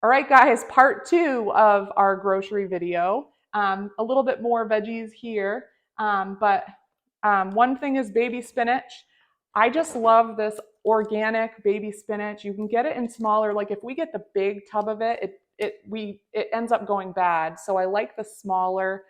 All right, guys, part two of our grocery video. A little bit more veggies here, but one thing is baby spinach. I just love this organic baby spinach. You can get it in smaller. Like if we get the big tub of it, it ends up going bad. So I like the smaller.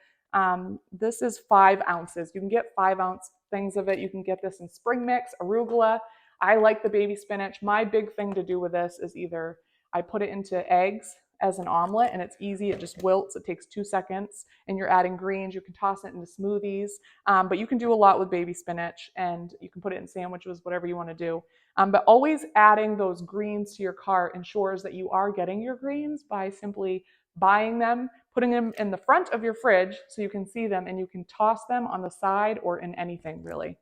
This is 5 ounces. You can get 5 ounce things of it. You can get this in spring mix, arugula. I like the baby spinach. My big thing to do with this is either I put it into eggs as an omelet and it's easy. It just wilts. It takes 2 seconds and you're adding greens. You can toss it into smoothies, but you can do a lot with baby spinach and you can put it in sandwiches, whatever you want to do. But always adding those greens to your cart ensures that you are getting your greens by simply buying them, putting them in the front of your fridge so you can see them and you can toss them on the side or in anything really.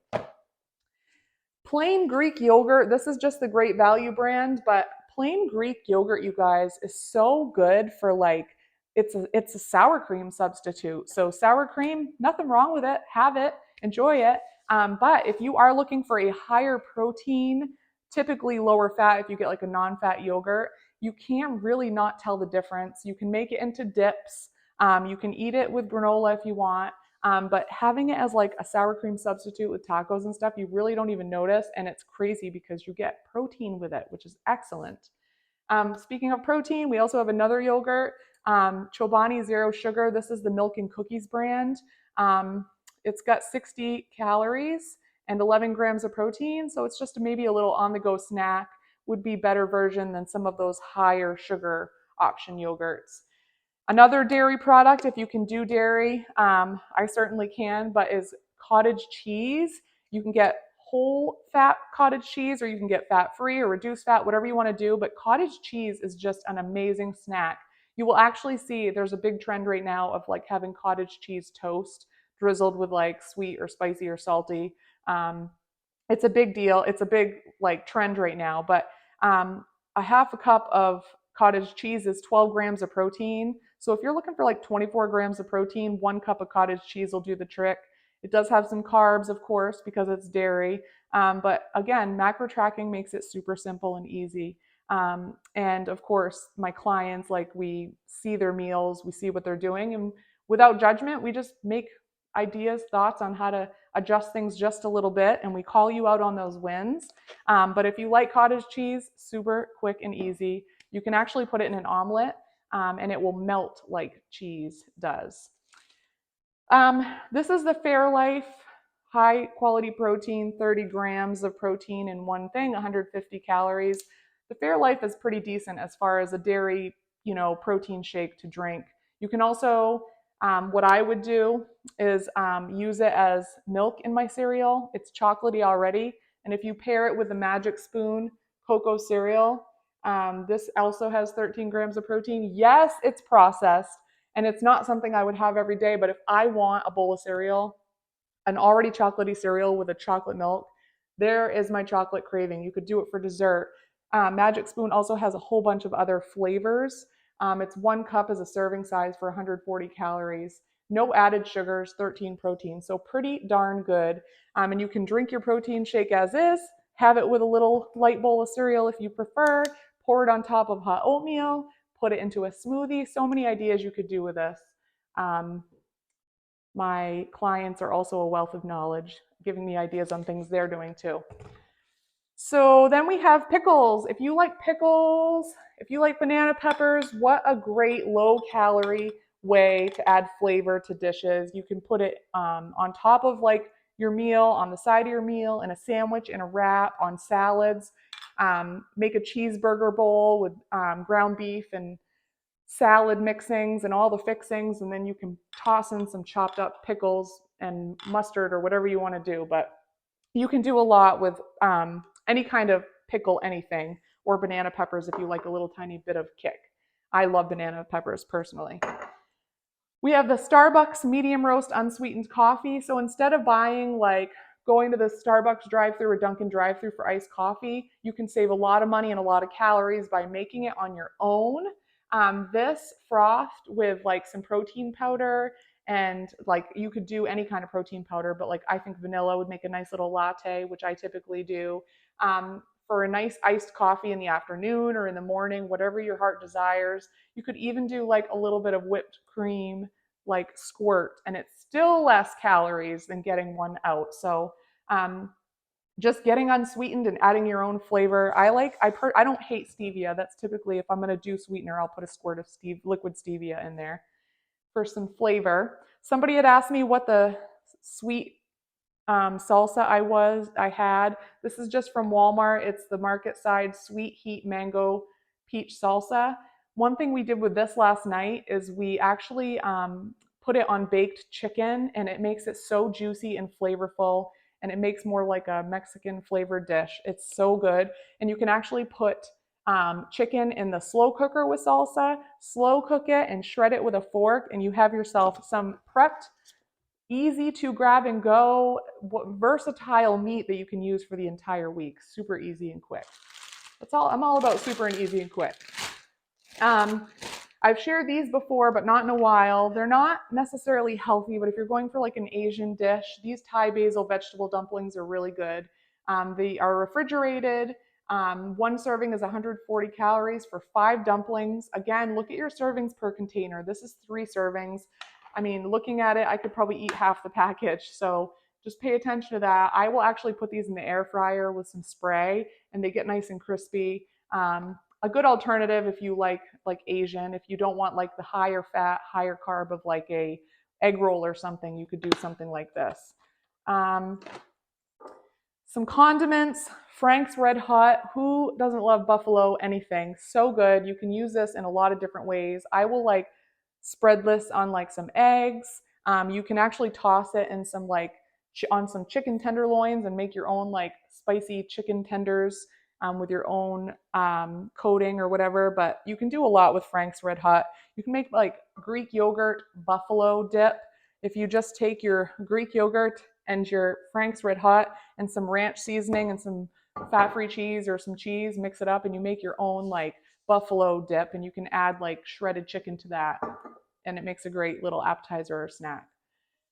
Plain Greek yogurt, this is just the Great Value brand, but plain Greek yogurt, you guys, is so good for like it's a sour cream substitute. So sour cream, nothing wrong with it. Have it, enjoy it. But if you are looking for a higher protein, typically lower fat, if you get like a non-fat yogurt, you can really not tell the difference. You can make it into dips. You can eat it with granola if you want. But having it as like a sour cream substitute with tacos and stuff, you really don't even notice. And it's crazy because you get protein with it, which is excellent. Speaking of protein, we also have another yogurt, Chobani Zero Sugar. This is the Milk and Cookies brand. It's got 60 calories and 11 grams of protein. So it's just maybe a little on the go snack, would be better version than some of those higher sugar option yogurts. Another dairy product, if you can do dairy, I certainly can, but is cottage cheese. You can get whole fat cottage cheese or you can get fat free or reduced fat, whatever you want to do. But cottage cheese is just an amazing snack. You will actually see there's a big trend right now of like having cottage cheese toast drizzled with like sweet or spicy or salty. Um, it's a big deal. It's a big like trend right now. But a half a cup of cottage cheese is 12 grams of protein. So if you're looking for like 24 grams of protein, 1 cup of cottage cheese will do the trick. It does have some carbs, of course, because it's dairy. But again, macro tracking makes it super simple and easy. And of course, my clients, like we see their meals, we see what they're doing, and without judgment, we just make ideas, thoughts on how to adjust things just a little bit, and we call you out on those wins. But if you like cottage cheese, super quick and easy. You can actually put it in an omelet, and it will melt like cheese does. This is the Fairlife high quality protein, 30 grams of protein in one thing, 150 calories. The Fairlife is pretty decent as far as a dairy, protein shake to drink. You can also, what I would do is use it as milk in my cereal. It's chocolatey already. And if you pair it with the Magic Spoon cocoa cereal, this also has 13 grams of protein. Yes, it's processed and it's not something I would have every day, but if I want a bowl of cereal, an already chocolatey cereal with a chocolate milk, there is my chocolate craving. You could do it for dessert. Magic Spoon also has a whole bunch of other flavors. It's 1 cup as a serving size for 140 calories. No added sugars, 13 protein. So pretty darn good. And you can drink your protein shake as is, have it with a little light bowl of cereal if you prefer, pour it on top of hot oatmeal, put it into a smoothie. So many ideas you could do with this. Um, my clients are also a wealth of knowledge, giving me ideas on things they're doing too. So then we have pickles. If you like pickles, if you like banana peppers, what a great low calorie way to add flavor to dishes. You can put it on top of like your meal, on the side of your meal, in a sandwich, in a wrap, on salads. Make a cheeseburger bowl with ground beef and salad mixings and all the fixings, and then you can toss in some chopped up pickles and mustard or whatever you want to do. But you can do a lot with any kind of pickle, anything, or banana peppers if you like a little tiny bit of kick. I love banana peppers personally. We have the Starbucks medium roast unsweetened coffee. So instead of buying like going to the Starbucks drive-through or Dunkin' drive-through for iced coffee, you can save a lot of money and a lot of calories by making it on your own. This frothed with like some protein powder, and like you could do any kind of protein powder, but like I think vanilla would make a nice little latte, which I typically do. for a nice iced coffee in the afternoon or in the morning, whatever your heart desires. You could even do like a little bit of whipped cream, like squirt, and it's still less calories than getting one out. So um, just getting unsweetened and adding your own flavor. I don't hate stevia. That's typically, if I'm going to do sweetener, I'll put a squirt of liquid stevia in there for some flavor. Somebody had asked me what the sweet salsa I had. This is just from Walmart. It's the market side sweet heat mango peach salsa. One thing we did with this last night is we actually put it on baked chicken, and it makes it so juicy and flavorful, and it makes more like a Mexican flavored dish. It's so good. And you can actually put chicken in the slow cooker with salsa, slow cook it, and shred it with a fork, and you have yourself some prepped, easy to grab and go, versatile meat that you can use for the entire week. Super easy and quick. That's all. I'm all about super and easy and quick. I've shared these before, but not in a while. They're not necessarily healthy, but if you're going for like an Asian dish, these Thai basil vegetable dumplings are really good. They are refrigerated. One serving is 140 calories for 5 dumplings. Again, look at your servings per container. This is 3 servings. I mean, looking at it, I could probably eat half the package. So just pay attention to that. I will actually put these in the air fryer with some spray, and they get nice and crispy. A good alternative if you like Asian, if you don't want like the higher fat, higher carb of like a egg roll or something, you could do something like this. Um, some condiments, Frank's Red Hot. Who doesn't love buffalo anything? So good. You can use this in a lot of different ways. I will like spread this on like some eggs. You can actually toss it in some like on some chicken tenderloins and make your own like spicy chicken tenders with your own coating or whatever. But you can do a lot with Frank's Red Hot. You can make like Greek yogurt buffalo dip. If you just take your Greek yogurt and your Frank's Red Hot and some ranch seasoning and some fat-free cheese or some cheese, mix it up, and you make your own like buffalo dip, and you can add like shredded chicken to that, and it makes a great little appetizer or snack.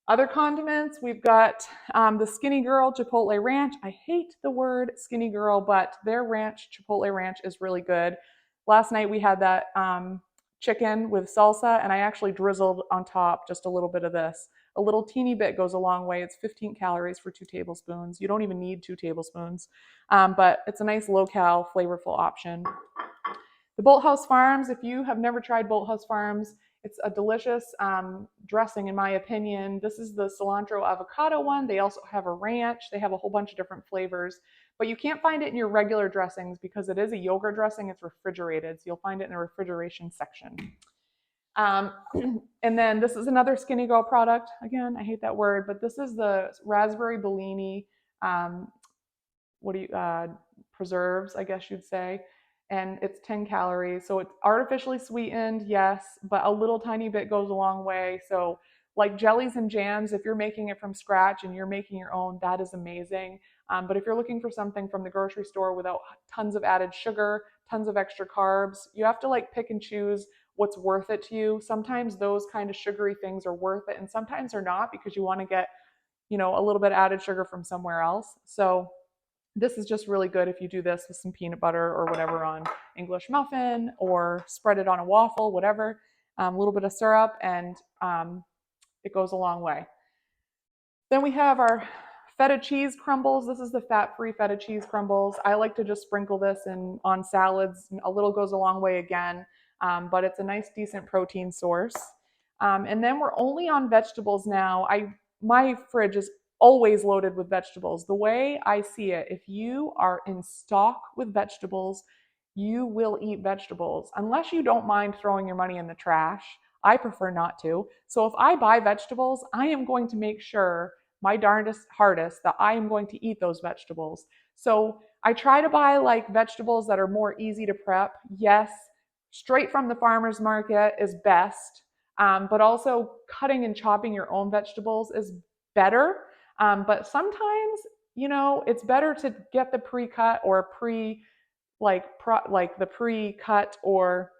Other condiments, we've got the Skinny Girl Chipotle Ranch. I hate the word Skinny Girl, but their ranch, Chipotle Ranch, is really good. Last night we had that chicken with salsa, and I actually drizzled on top just a little bit of this. A little teeny bit goes a long way. It's 15 calories for 2 tablespoons. You don't even need 2 tablespoons, but it's a nice low-cal, flavorful option. The Bolthouse Farms, if you have never tried Bolthouse Farms, it's a delicious dressing, in my opinion. This is the cilantro avocado one. They also have a ranch. They have a whole bunch of different flavors, but you can't find it in your regular dressings because it is a yogurt dressing. It's refrigerated, so you'll find it in the refrigeration section. Um, and then this is another Skinny Girl product. Again, I hate that word, but this is the raspberry Bellini. Um, what do you preserves, I guess you'd say, and it's 10 calories. So it's artificially sweetened, yes, but a little tiny bit goes a long way. So like jellies and jams, if you're making it from scratch and you're making your own, that is amazing. But if you're looking for something from the grocery store without tons of added sugar, tons of extra carbs, you have to like pick and choose what's worth it to you. Sometimes those kind of sugary things are worth it, and sometimes they're not because you want to get, a little bit added sugar from somewhere else. So this is just really good if you do this with some peanut butter or whatever on English muffin, or spread it on a waffle, whatever. A little bit of syrup, and it goes a long way. Then we have our feta cheese crumbles. This is the fat-free feta cheese crumbles. I like to just sprinkle this in on salads. A little goes a long way again, but it's a nice, decent protein source. And then we're only on vegetables now. My fridge is always loaded with vegetables. The way I see it, if you are in stock with vegetables, you will eat vegetables unless you don't mind throwing your money in the trash. I prefer not to. So if I buy vegetables, I am going to make sure my darndest hardest that I am going to eat those vegetables. So I try to buy like vegetables that are more easy to prep. Yes, straight from the farmer's market is best, but also cutting and chopping your own vegetables is better. But sometimes, it's better to get the pre-cut or like the pre-cut or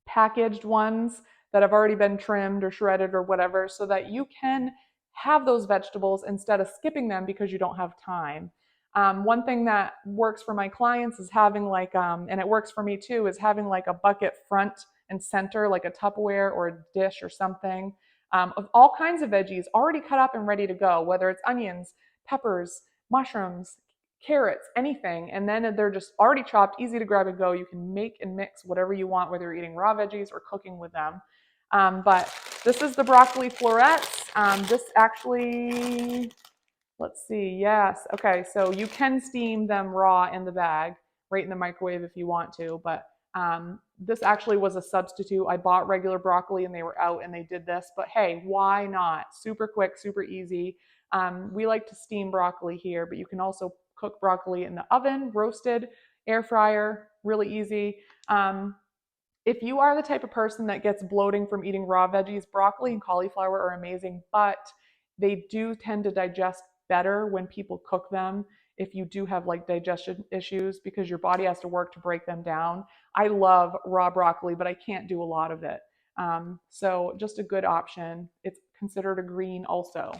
packaged ones that have already been trimmed or shredded or whatever, so that you can have those vegetables instead of skipping them because you don't have time. One thing that works for my clients is having like, and it works for me too, is having like a bucket front and center, like a Tupperware or a dish or something, of all kinds of veggies already cut up and ready to go, whether it's onions, peppers, mushrooms, carrots, anything. And then they're just already chopped, easy to grab and go. You can make and mix whatever you want, whether you're eating raw veggies or cooking with them. But this is the broccoli florets. This actually, let's see, yes. Okay, so you can steam them raw in the bag, right in the microwave if you want to. But this actually was a substitute. I bought regular broccoli and they were out and they did this. But hey, why not? Super quick, super easy. We like to steam broccoli here, but you can also cook broccoli in the oven, roasted, air fryer, really easy. If you are the type of person that gets bloating from eating raw veggies, broccoli and cauliflower are amazing, but they do tend to digest better when people cook them if you do have like digestion issues because your body has to work to break them down. I love raw broccoli, but I can't do a lot of it. So just a good option. It's considered a green also.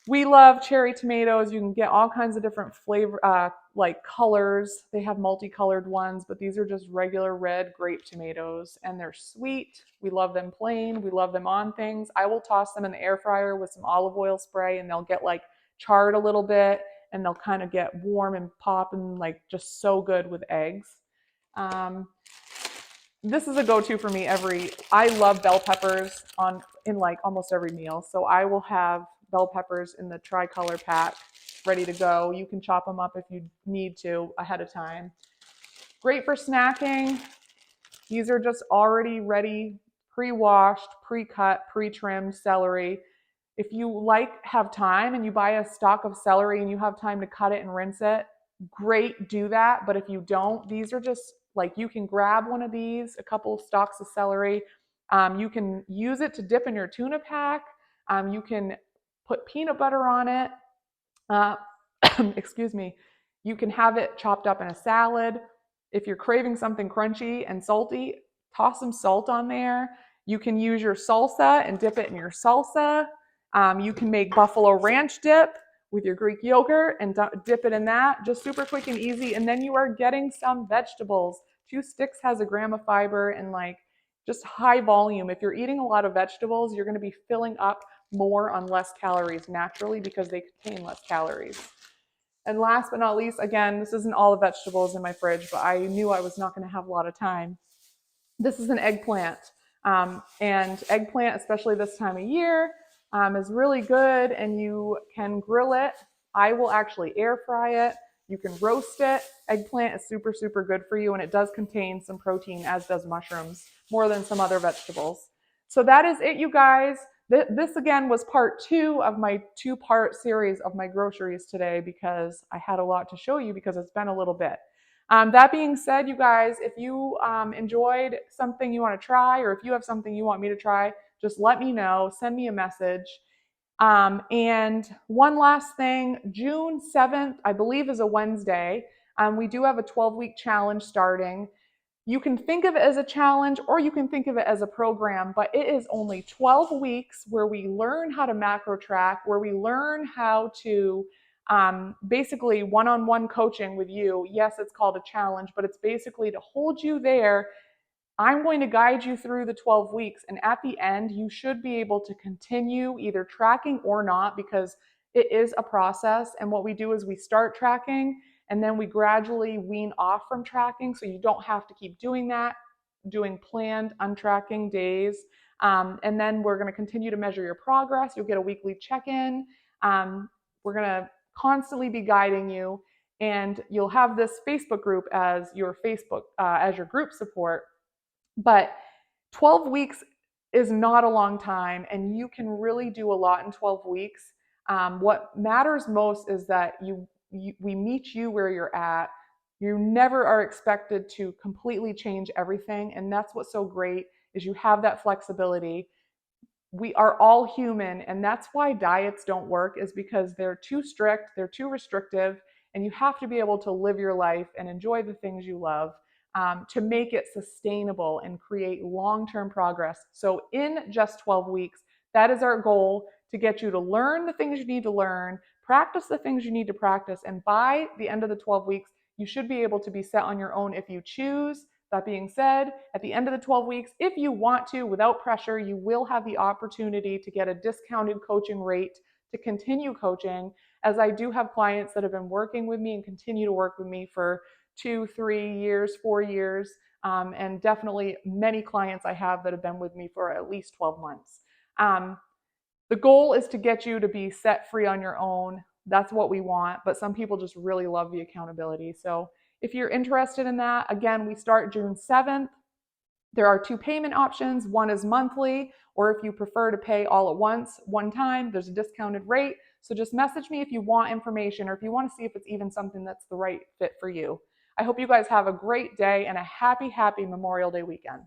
We love cherry tomatoes. You can get all kinds of different flavor, like colors. They have multicolored ones, but these are just regular red grape tomatoes, and they're sweet. We love them plain. We love them on things. I will toss them in the air fryer with some olive oil spray, and they'll get like charred a little bit, and they'll kind of get warm and pop, and like just so good with eggs. Um, this is a go-to for me I love bell peppers in like almost every meal. So I will have bell peppers in the tricolor pack ready to go. You can chop them up if you need to ahead of time. Great for snacking. These are just already ready, pre-washed, pre-cut, pre-trimmed celery. If you have time and you buy a stalk of celery and you have time to cut it and rinse it, great, do that. But if you don't, these are just like you can grab one of these, a couple of stalks of celery. You can use it to dip in your tuna pack. You can put peanut butter on it. Uh, excuse me. You can have it chopped up in a salad. If you're craving something crunchy and salty, toss some salt on there. You can use your salsa and dip it in your salsa. You can make buffalo ranch dip with your Greek yogurt and dip it in that. Just super quick and easy. And then you are getting some vegetables. 2 sticks has a gram of fiber and like just high volume. If you're eating a lot of vegetables, you're going to be filling up more on less calories naturally because they contain less calories. And last but not least, again, this isn't all the vegetables in my fridge, but I knew I was not going to have a lot of time. This is an eggplant. And eggplant, especially this time of year, is really good and you can grill it. I will actually air fry it. You can roast it. Eggplant is super, super good for you and it does contain some protein, as does mushrooms, more than some other vegetables. So that is it, you guys. This again was part 2 of my 2-part series of my groceries today because I had a lot to show you because it's been a little bit. That being said, you guys, if you enjoyed something you want to try, or if you have something you want me to try, just let me know. Send me a message. And one last thing, June 7th, I believe, is a Wednesday. We do have a 12-week challenge starting. You can think of it as a challenge or you can think of it as a program, but it is only 12 weeks where we learn how to macro track, where we learn how to basically one-on-one coaching with you. Yes, it's called a challenge, but it's basically to hold you there. I'm going to guide you through the 12 weeks. And at the end, you should be able to continue either tracking or not because it is a process. And what we do is we start tracking and then we gradually wean off from tracking. So you don't have to keep doing that, doing planned untracking days. And then we're going to continue to measure your progress. You'll get a weekly check-in. We're going to constantly be guiding you. And you'll have this Facebook group as your group support. But 12 weeks is not a long time, and you can really do a lot in 12 weeks. What matters most is that we meet you where you're at. You never are expected to completely change everything, and that's what's so great is you have that flexibility. We are all human, and that's why diets don't work, is because they're too strict, they're too restrictive, and you have to be able to live your life and enjoy the things you love. To make it sustainable and create long-term progress. So in just 12 weeks, that is our goal, to get you to learn the things you need to learn, Practice the things you need to practice. And by the end of the 12 weeks, you should be able to be set on your own if you choose. That being said, at the end of the 12 weeks, if you want to, without pressure, you will have the opportunity to get a discounted coaching rate to continue coaching, as I do have clients that have been working with me and continue to work with me for 2, 3 years, 4 years, and definitely many clients I have that have been with me for at least 12 months. Um, the goal is to get you to be set free on your own. That's what we want, but some people just really love the accountability. So if you're interested in that, again, we start June 7th. There are two payment options. One is monthly, or if you prefer to pay all at once, one time, there's a discounted rate. So just message me if you want information or if you want to see if it's even something that's the right fit for you. I hope you guys have a great day and a happy, happy Memorial Day weekend.